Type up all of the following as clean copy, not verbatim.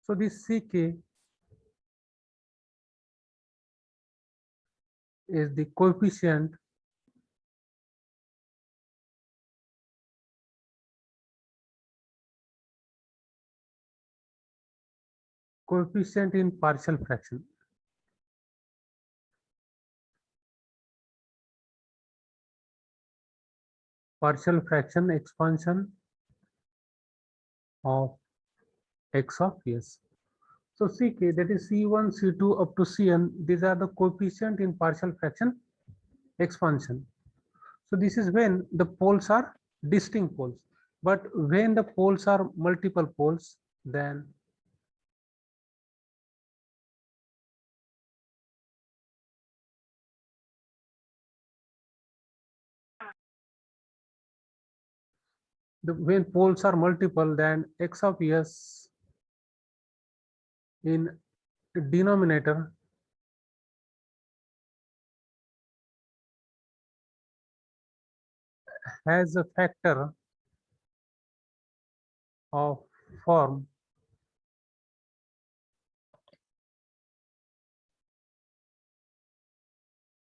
So this Ck is the coefficient in partial fraction. Partial fraction expansion of x of s. So Ck, that is C1, C2 up to Cn, these are the coefficient in partial fraction expansion. So this is when the poles are distinct poles. But when the poles are multiple poles, then when poles are multiple, then x of s in denominator has a factor of form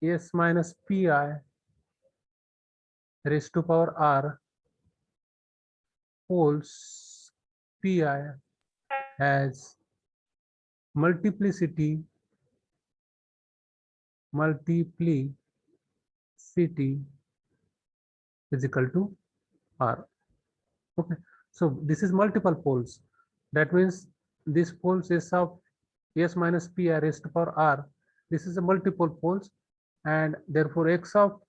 s minus pi raised to power r poles pi has multiplicity is equal to r. Okay, so this is multiple poles. That means this poles is of s minus pi raised to power r. This is a multiple poles, and therefore x of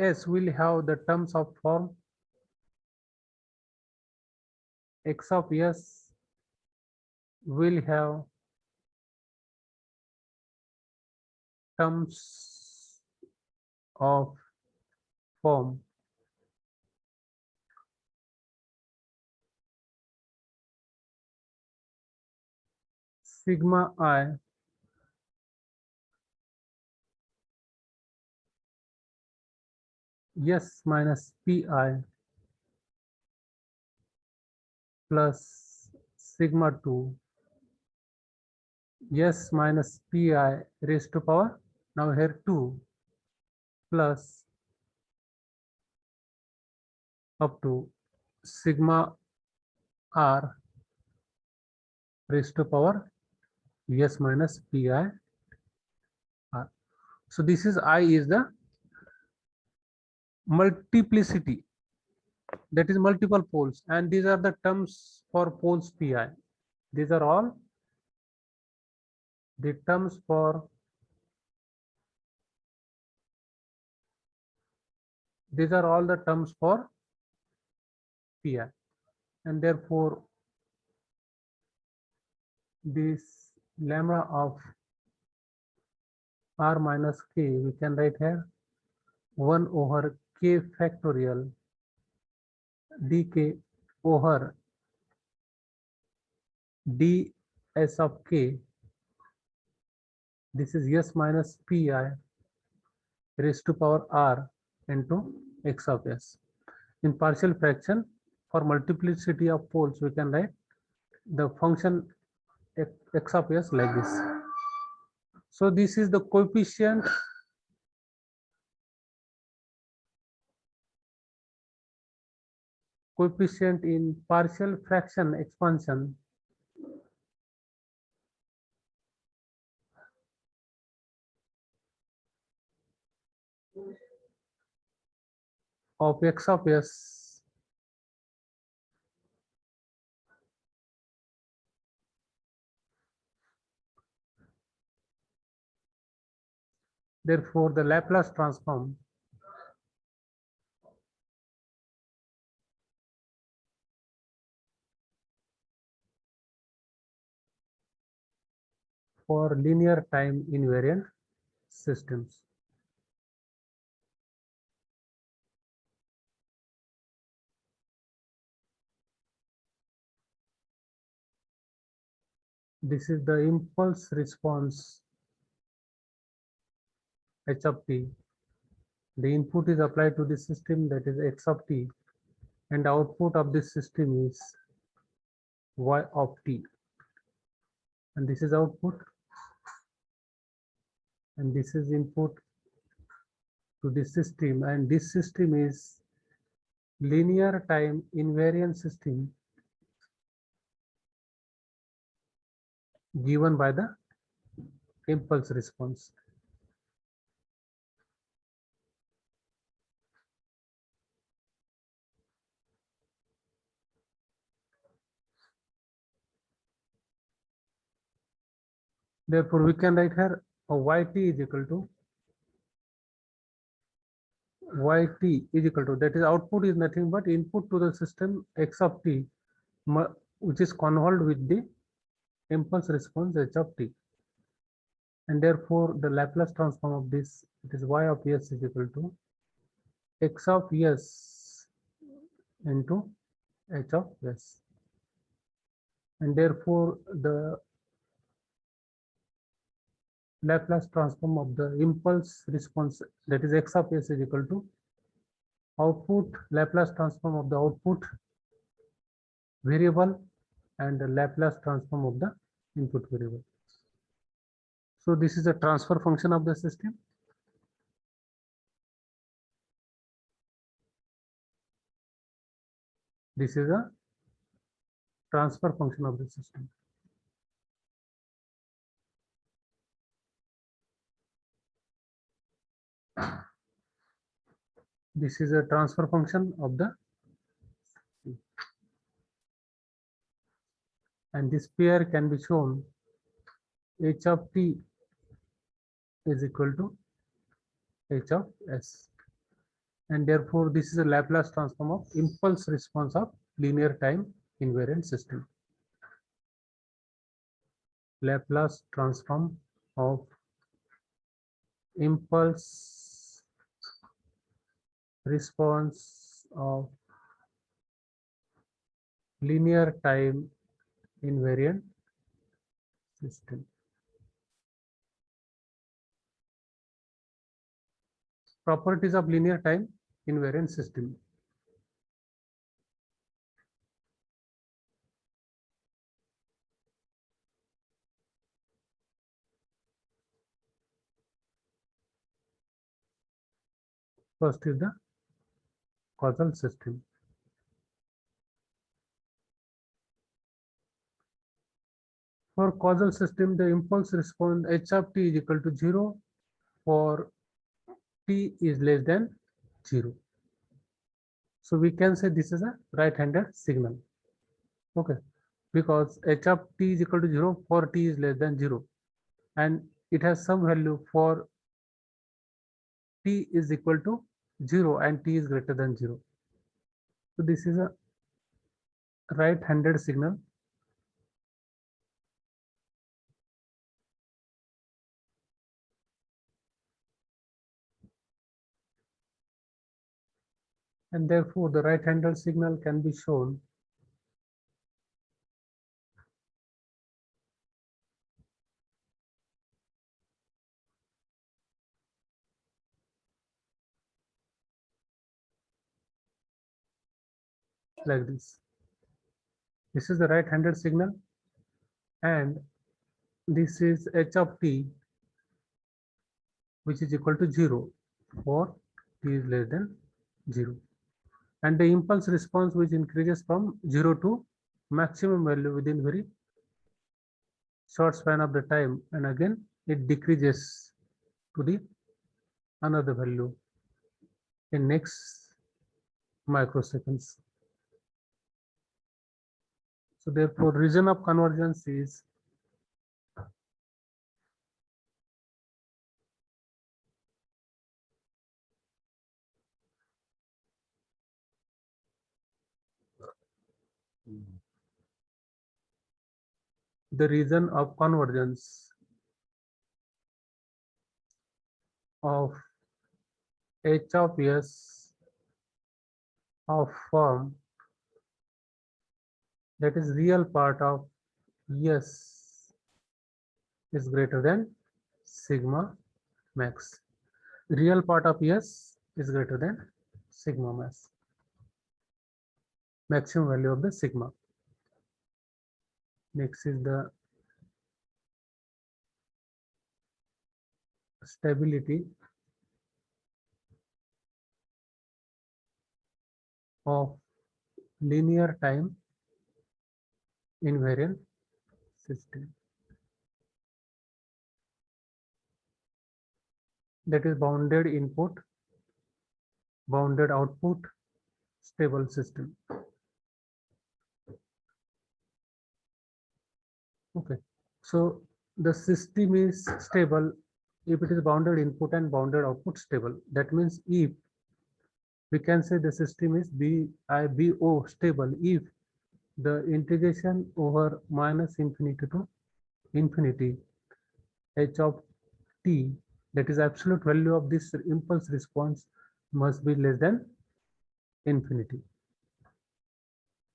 s will have the terms of form x of s will have terms of form sigma I s minus pi plus sigma 2 s minus pi raised to power now here 2 plus up to sigma r raised to power s minus pi r. So this is I is the multiplicity, that is multiple poles, and these are the terms for poles pi. These are all the terms for these are all the terms for pi, and therefore this lemma of r minus k we can write here 1 over k factorial dk over ds of k. This is s minus pi raised to power r into x of s. In partial fraction, for multiplicity of poles, we can write the function x of s like this. So this is the coefficient in partial fraction expansion of x of s therefore the Laplace transform for linear time invariant systems. This is the impulse response h of t. The input is applied to the system, that is x of t, and the output of this system is y of t. and this is output, and this is input to this system, and this system is linear time invariant system given by the impulse response. Therefore, we can write here a yt is equal to that is output is nothing but input to the system x of t, which is convolved with the impulse response h of t, and therefore the Laplace transform of this, it is y of s is equal to x of s into h of s, and therefore the Laplace transform of the impulse response, that is x of s, is equal to output Laplace transform of the output variable and the Laplace transform of the input variable. So this is a transfer function of the system. This is a transfer function of the system. This is a transfer function of the, and this pair can be shown h of t is equal to h of s, and therefore this is a Laplace transform of impulse response of linear time invariant system. Laplace transform of impulse response of linear time invariant system. Properties of linear time invariant system. First is the causal system. For causal system, the impulse response h of t is equal to 0 for t is less than 0. So we can say this is a right-handed signal. Okay, because h of t is equal to 0 for t is less than 0, and it has some value for t is equal to 0 and t is greater than 0. So this is a right-handed signal. And therefore the right-handed signal can be shown like this. This is the right-handed signal, and this is h of t, which is equal to 0 for t is less than 0, and the impulse response which increases from 0 to maximum value within very short span of the time, and again it decreases to the another value in next microseconds. So therefore region of convergence is the region of convergence of h of s of form, that is real part of s is greater than sigma max. Real part of s is greater than sigma max, maximum value of the sigma. Next is the stability of linear time invariant system. That is bounded input, bounded output, stable system. Okay, so the system is stable if it is bounded input and bounded output stable. That means if we can say the system is BO stable if the integration over minus infinity to infinity h of t, that is absolute value of this impulse response, must be less than infinity,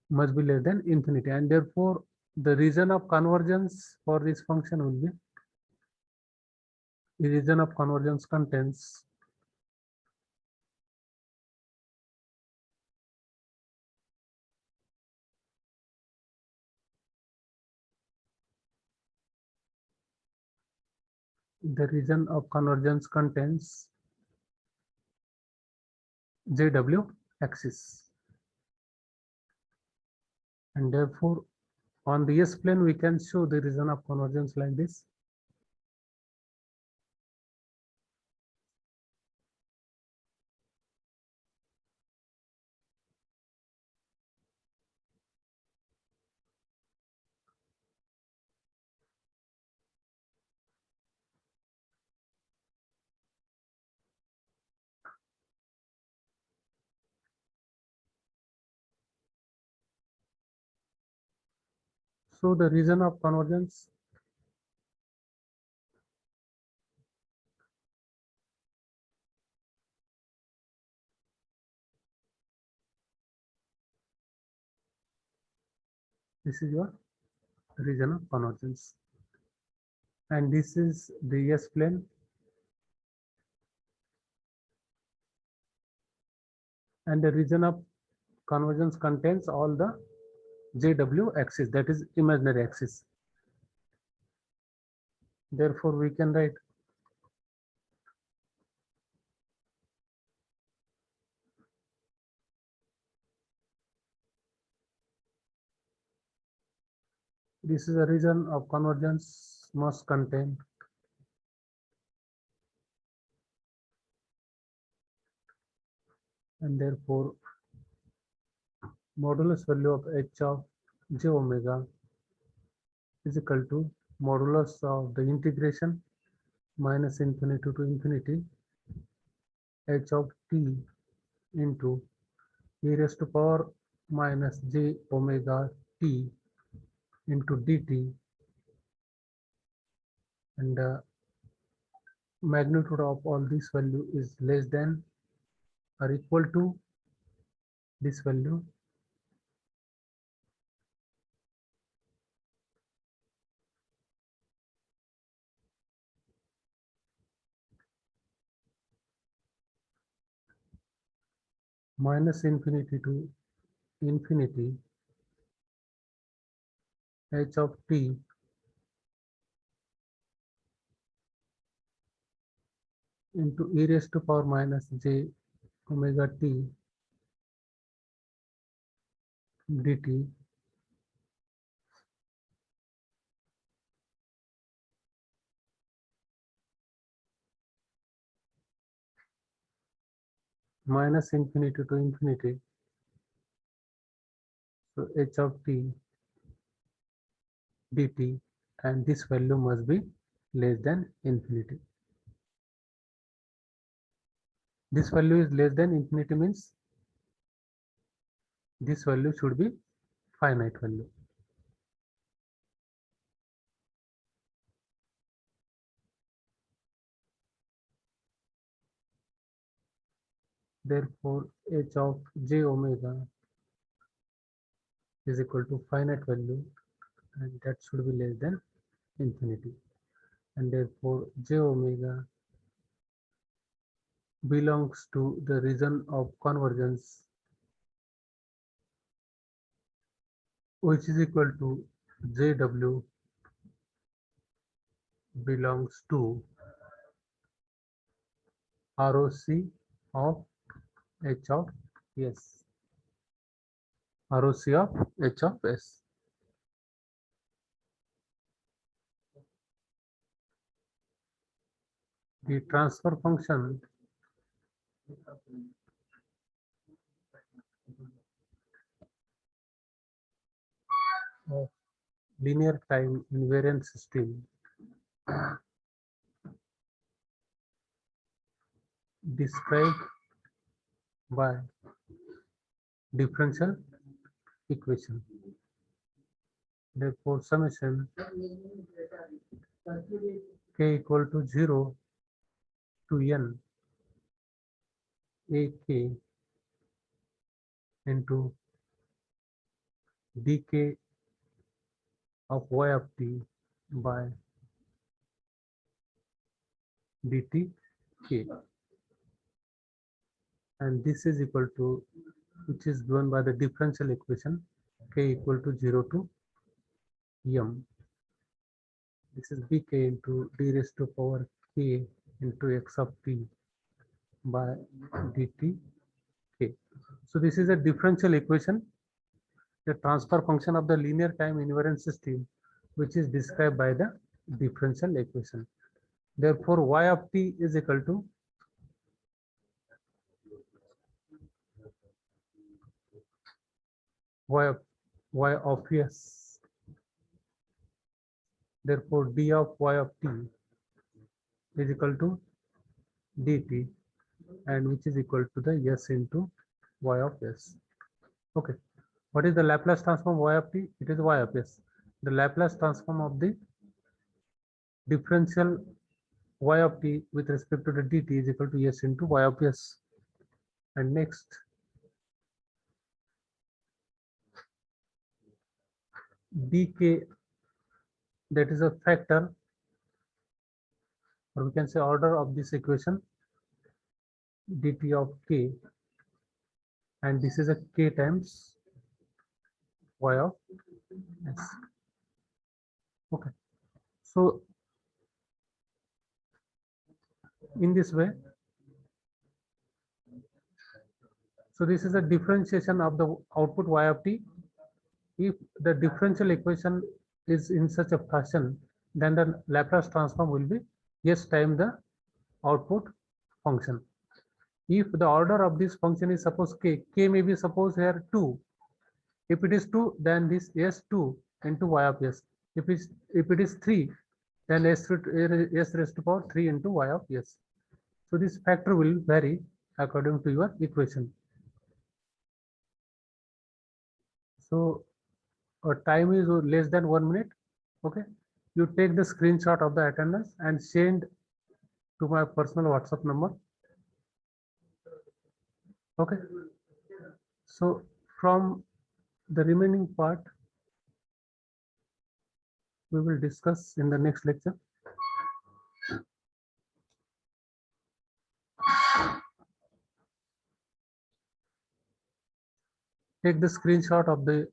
and therefore the region of convergence for this function will be, the region of convergence contains JW axis, and therefore on the S plane we can show the region of convergence like this. So the region of convergence this is your region of convergence, and this is the S plane, and the region of convergence contains all the JW axis, that is imaginary axis. Therefore we can write this is a region of convergence must contain and therefore modulus value of h of j omega is equal to modulus of the integration minus infinity to infinity h of t into e raised to power minus j omega t into dt, and the magnitude of all this value is less than or equal to this value minus infinity to infinity h of t into e raised to power minus j omega t dt minus infinity to infinity, so h of t dt, and this value must be less than infinity. This value is less than infinity means this value should be finite value. Therefore h of j omega is equal to finite value, and that should be less than infinity, and therefore j omega belongs to the region of convergence, which is equal to jw belongs to ROC of H of S. ROC of H of S. The transfer function of linear time invariant system described by differential equation. Therefore, summation k equal to 0 to n ak into dk of y of t by dt k, and this is equal to, which is given by the differential equation, k equal to 0 to m. This is bk into d raised to power k into x of t by dt k. So this is a differential equation, the transfer function of the linear time invariant system, which is described by the differential equation. Therefore, y of t is equal to y of s. Therefore, d of y of t is equal to dt, and which is equal to the s into y of s. Okay. What is the Laplace transform y of t? It is y of s. The Laplace transform of the differential y of t with respect to the dt is equal to s into y of s. And next, dk, that is a factor, or we can say order of this equation, dt of k, and this is a k times y of s. Okay. So in this way, so this is a differentiation of the output y of t. If the differential equation is in such a fashion, then the Laplace transform will be s times the output function. If the order of this function is suppose k may be suppose here 2. If it is 2, then this s2 into y of s. If it is 3, then s raised to power 3 into y of s. So this factor will vary according to your equation. So time is less than 1 minute. Okay, you take the screenshot of the attendance and send to my personal WhatsApp number. Okay, so from the remaining part we will discuss in the next lecture. Take the screenshot of the